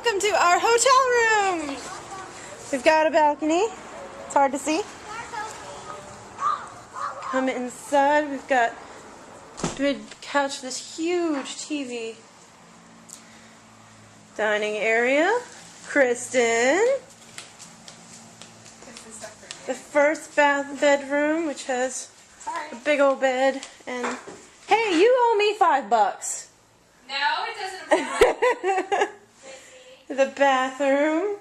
Welcome to our hotel room. We've got a balcony. It's hard to see. Come inside. We've got a big couch, this huge TV. Dining area. Kristen. The first bedroom, which has a big old bed. And hey, you owe me $5. No, it doesn't. The bathroom.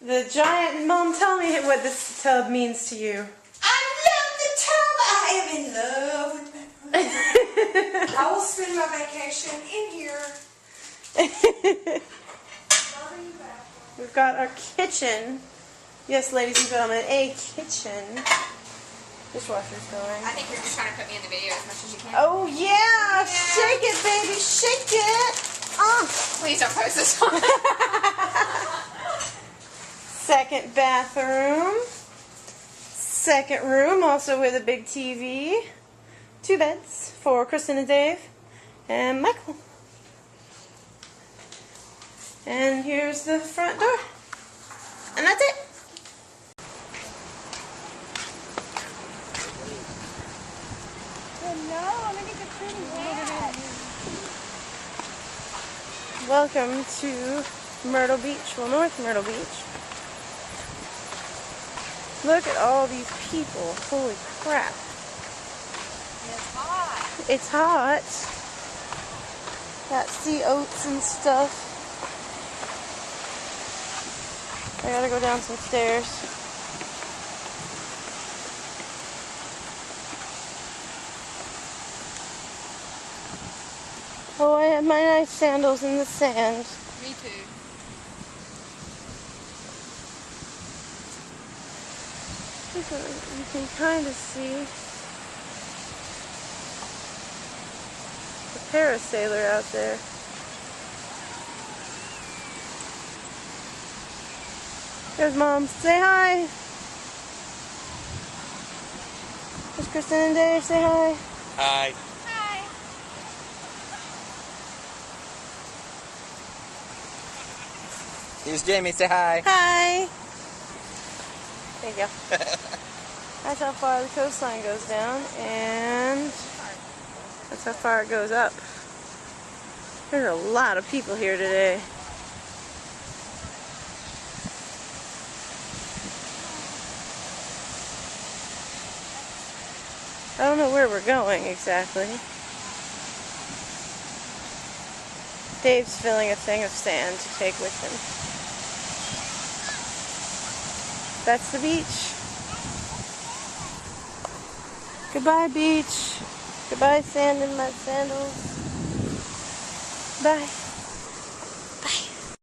The giant. Mom, tell me what this tub means to you. I love the tub. I am in love with my room. I will spend my vacation in here. We've got our kitchen. Yes, ladies and gentlemen, a kitchen. Dishwasher's going. I think you're just trying to put me in the video as much as you can. Oh yeah! Shake it, baby, shake it! Please don't post this one. Second bathroom. Second room, also with a big TV. 2 beds for Kristen and Dave and Michael. And here's the front door. And that's it. Welcome to Myrtle Beach, well, North Myrtle Beach. Look at all these people. Holy crap. It's hot. It's hot. Got sea oats and stuff. I gotta go down some stairs. Oh, I have my nice sandals in the sand. Me too. You can kind of see the parasailer out there. There's Mom. Say hi. There's Kristen and Dave. Say hi. Hi. Here's Jamie, say hi. Hi. There you go. That's how far the coastline goes down, and that's how far it goes up. There's a lot of people here today. I don't know where we're going exactly. Dave's filling a thing of sand to take with him. That's the beach. Goodbye, beach. Goodbye, sand in my sandals. Bye.